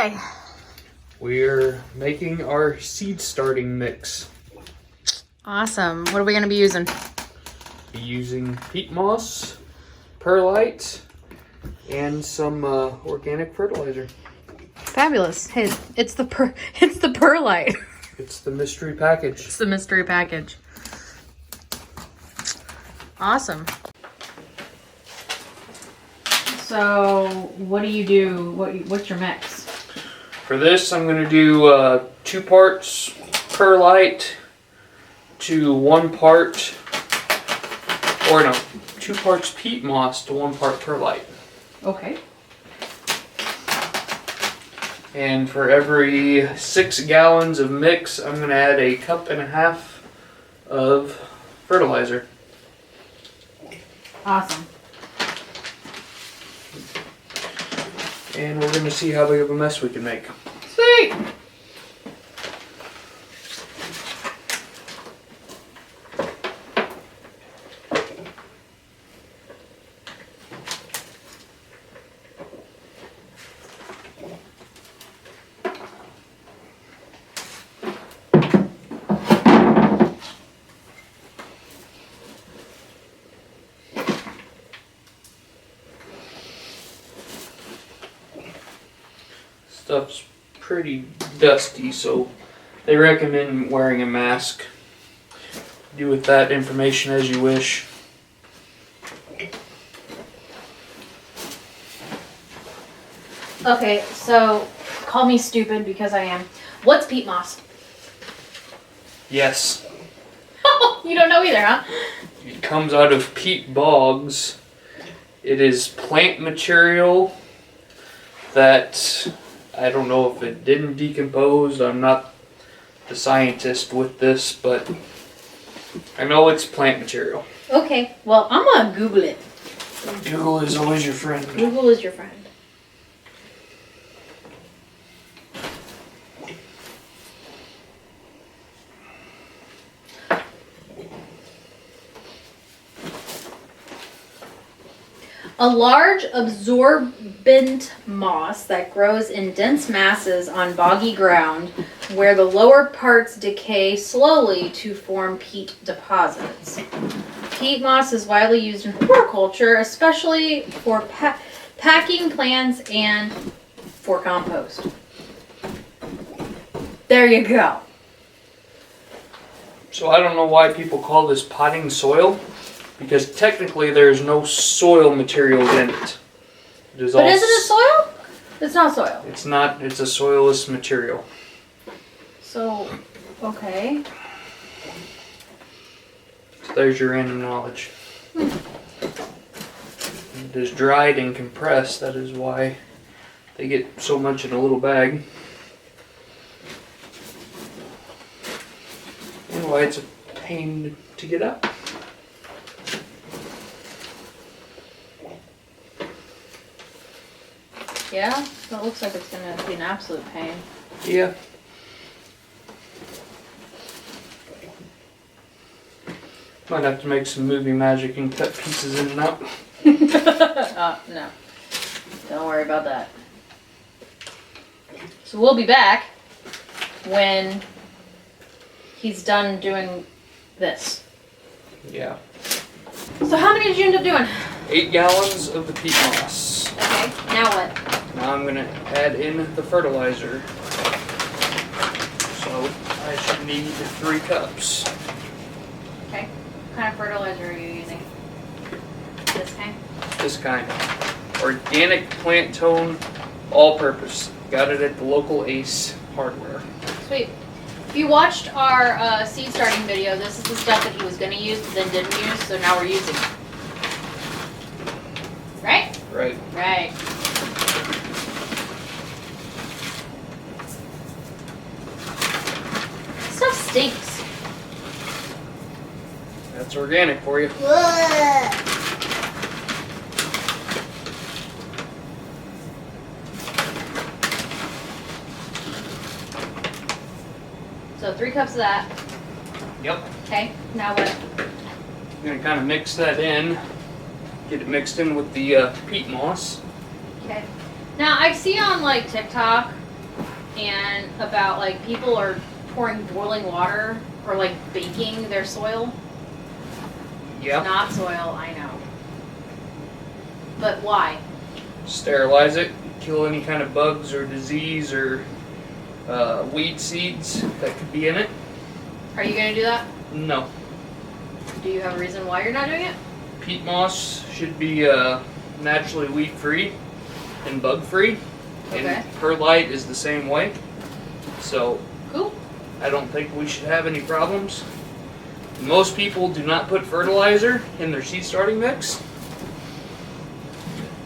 today? We're making our seed starting mix. Awesome. What are we going to be using? Be using peat moss, perlite, and some organic fertilizer. Fabulous. Hey, it's the perlite. It's the mystery package. It's the mystery package. Awesome. So, what do you do? What's your mix? For this, I'm going to do 2 parts perlite to 1 part, or no, 2 parts peat moss to 1 part perlite. Okay. And for every 6 gallons of mix, I'm going to add a 1.5 cups of fertilizer. Awesome. And we're going to see how big of a mess we can make. Sweet. Stuff's pretty dusty, so they recommend wearing a mask. Do with that information as you wish. Okay, so call me stupid because I am. What's peat moss? Yes, You don't know either, huh? it comes out of peat bogs. It is plant material that I don't know if it didn't decompose. I'm not the scientist with this, but I know it's plant material. Okay, well, I'm gonna Google it. Google is always your friend. Google is your friend. A large absorbent moss that grows in dense masses on boggy ground where the lower parts decay slowly to form peat deposits. Peat moss is widely used in horticulture, especially for packing plants and for compost. There you go. So I don't know why people call this potting soil, because technically there's no soil material in it. But is it a soil? It's not soil. It's not. It's a soilless material. So, okay. So there's your random knowledge. It is dried and compressed. That is why they get so much in a little bag. And why it's a pain to get up. Yeah, that looks like it's gonna be an absolute pain. Yeah. Might have to make some movie magic and cut pieces in and out. No. Don't worry about that. So we'll be back when he's done doing this. Yeah. So how many did you end up doing? 8 gallons of the peat moss. Okay, now what? Now I'm gonna add in the fertilizer. So I should need 3 cups. Okay. What kind of fertilizer are you using? This kind? This kind. Organic plant tone, all purpose. Got it at the local Ace Hardware. Sweet. If you watched our seed starting video, this is the stuff that he was going to use but then didn't use, so now we're using it. Right? Right. Right. Stuff stinks. That's organic for you. So 3 cups of that. Yep. Okay, now what? I'm gonna kind of mix that in. Get it mixed in with the peat moss. Okay. Now I see on like TikTok and about like people are pouring boiling water or like baking their soil. Yep. Not soil, I know. But why? Sterilize it, kill any kind of bugs or disease or weed seeds that could be in it. Are you going to do that? No. Do you have a reason why you're not doing it? Peat moss should be naturally weed-free and bug-free. Okay. And perlite is the same way. So Cool. I don't think we should have any problems. Most people do not put fertilizer in their seed starting mix.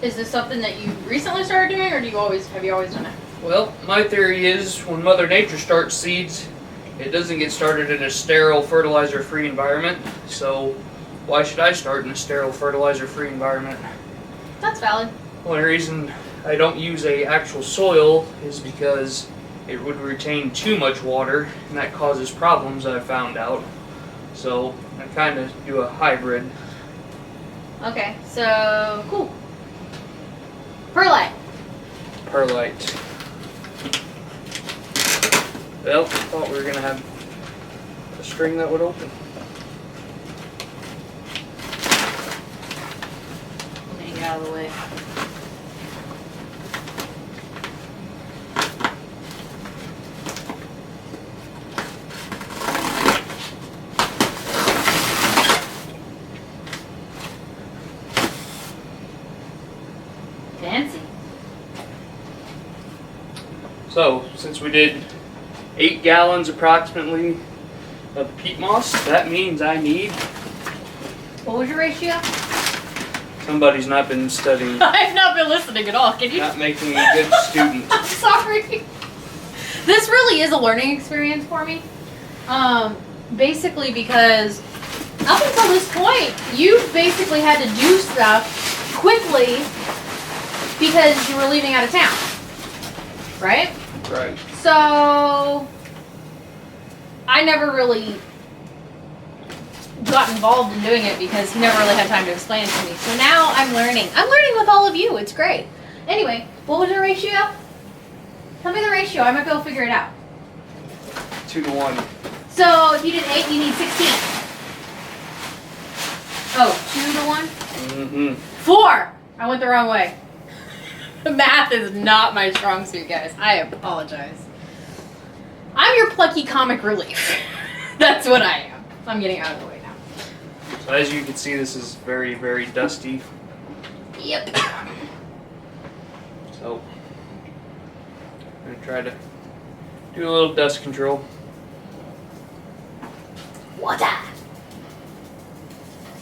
Is this something that you recently started doing, or have you always done it? Well, my theory is when Mother Nature starts seeds, it doesn't get started in a sterile, fertilizer-free environment. So why should I start in a sterile, fertilizer-free environment? That's valid. The only reason I don't use a actual soil is because it would retain too much water, and that causes problems I've found out. So I kind of do a hybrid. Okay, so cool. Perlite. Perlite. Well, I thought we were gonna have a string that would open. I'm gonna get out of the way. Fancy. So, since we did 8 gallons approximately of peat moss, that means I need... What was your ratio? Somebody's not been studying, I've not been listening at all. Can you? not making a good student. I'm sorry. This really is a learning experience for me. Basically because up until this point, you basically had to do stuff quickly because you were leaving out of town, right? Right. So I never really got involved in doing it because he never really had time to explain it to me. So now I'm learning. I'm learning with all of you. It's great. Anyway, what was your ratio? Tell me the ratio. I might be able to figure it out. 2 to 1. So if you did 8, you need 16. Oh, 2 to 1? Mm-hmm. 4! I went the wrong way. Math is not my strong suit, guys. I apologize. I'm your plucky comic relief. That's what I am. I'm getting out of the way now. So as you can see, this is very, very dusty. Yep. So I'm gonna try to do a little dust control. Water.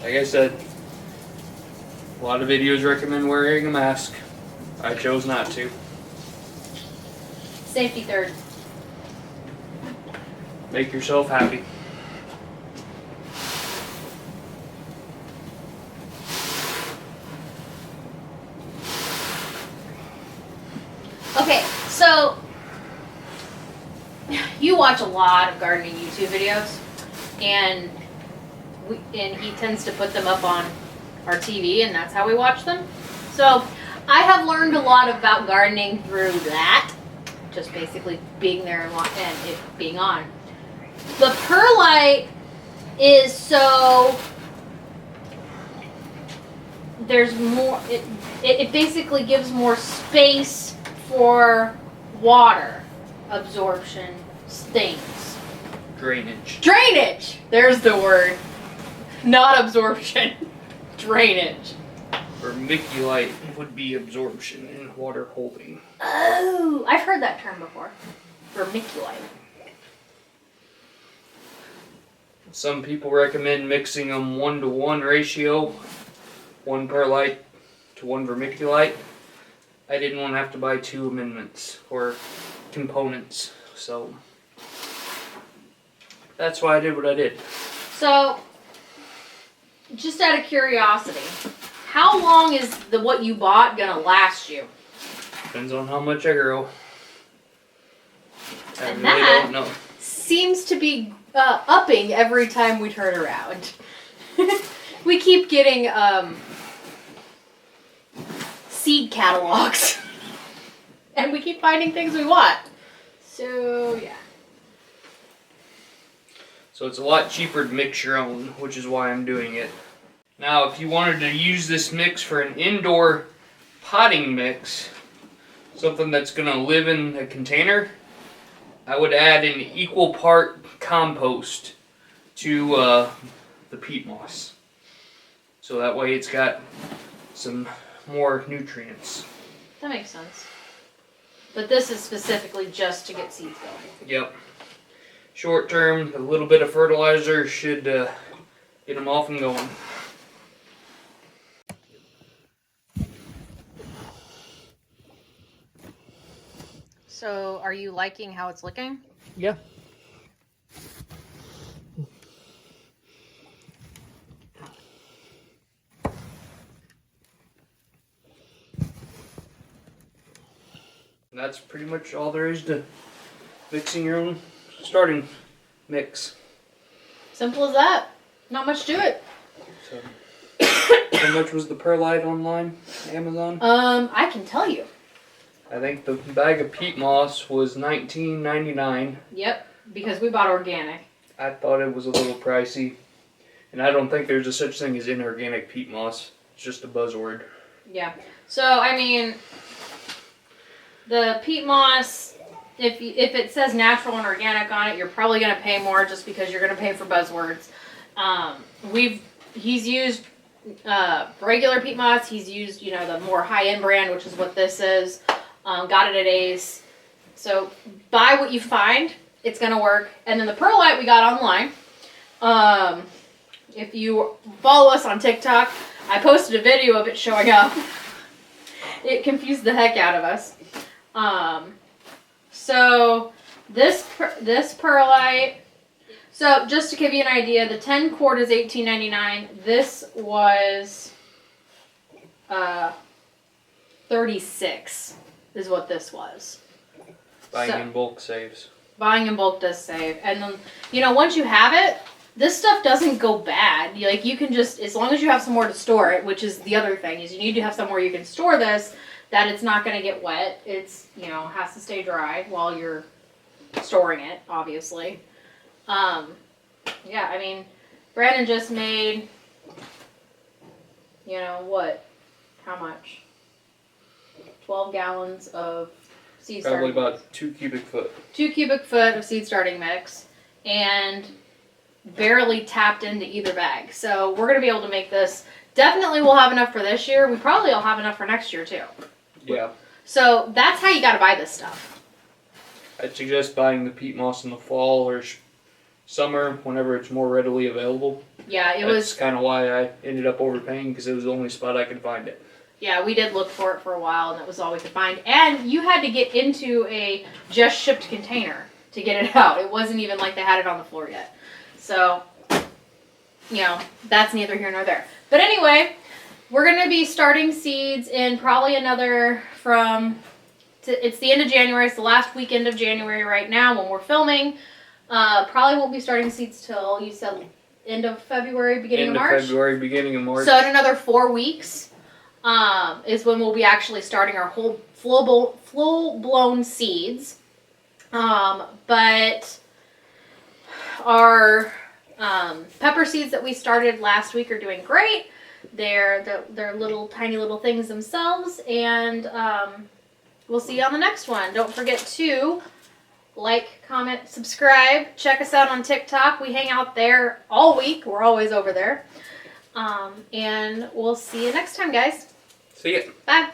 Like I said, a lot of videos recommend wearing a mask. I chose not to. Safety third. Make yourself happy. Okay, so you watch a lot of gardening YouTube videos, and he tends to put them up on our TV, and that's how we watch them. So I have learned a lot about gardening through that, just basically being there and it being on. The perlite is so there's more. It basically gives more space for water absorption things. Drainage. Drainage! There's the word. Not absorption. Drainage. Vermiculite would be absorption and water holding. Oh, I've heard that term before. Vermiculite. Some people recommend mixing them 1-to-1 ratio, 1 perlite to 1 vermiculite. I didn't want to have to buy 2 amendments or components, so that's why I did what I did. So, just out of curiosity, how long is what you bought gonna last you? Depends on how much I grow. I And really that don't know. seems to be upping every time we turn around. We keep getting seed catalogs, and we keep finding things we want. So, yeah. So it's a lot cheaper to mix your own, which is why I'm doing it. Now, if you wanted to use this mix for an indoor potting mix, something that's going to live in a container, I would add an equal part compost to the peat moss. So that way it's got some more nutrients. That makes sense. But this is specifically just to get seeds going. Yep. Short term, a little bit of fertilizer should get them off and going. So, are you liking how it's looking? Yeah. That's pretty much all there is to mixing your own starting mix. Simple as that. Not much to it. So, how much was the perlite online, Amazon? I can tell you. I think the bag of peat moss was $19.99. Yep, because we bought organic. I thought it was a little pricey, and I don't think there's a such thing as inorganic peat moss. It's just a buzzword. Yeah. So, I mean, the peat moss, if it says natural and organic on it, you're probably going to pay more just because you're going to pay for buzzwords. He's used regular peat moss. He's used, the more high-end brand, which is what this is. Got it at Ace. So buy what you find. It's going to work. And then the perlite we got online. If you follow us on TikTok, I posted a video of it showing up. It confused the heck out of us. So this perlite, so just to give you an idea, the 10 quart is $18.99. This was $36 is what this was. Buying in bulk saves. Buying in bulk does save. And then, once you have it, this stuff doesn't go bad. You can just, as long as you have somewhere to store it, which is the other thing, is you need to have somewhere you can store this, that it's not going to get wet. It's, has to stay dry while you're storing it, obviously. Yeah, I mean, Brandon just made, how much? 12 gallons of seed starting Probably about 2 cubic foot. 2 cubic foot of seed starting mix, and barely tapped into either bag. So we're going to be able to make this. Definitely we'll have enough for this year. We probably will have enough for next year too. Yeah. So that's how you got to buy this stuff. I'd suggest buying the peat moss in the fall or summer whenever it's more readily available. Yeah, That's kind of why I ended up overpaying, because it was the only spot I could find it. Yeah, we did look for it for a while, and that was all we could find. And you had to get into a just shipped container to get it out. It wasn't even like they had it on the floor yet. So, that's neither here nor there. But anyway, we're going to be starting seeds in probably another it's the end of January. It's the last weekend of January right now when we're filming. Probably won't be starting seeds till, you said, end of February, beginning of March? End of February, beginning of March. So in another 4 weeks is when we'll be actually starting our whole full-blown seeds. But our pepper seeds that we started last week are doing great. They're little tiny little things themselves, and we'll see you on the next one. Don't forget to like, comment, subscribe. Check us out on TikTok. We hang out there all week. We're always over there. And we'll see you next time, guys. See ya. Bye.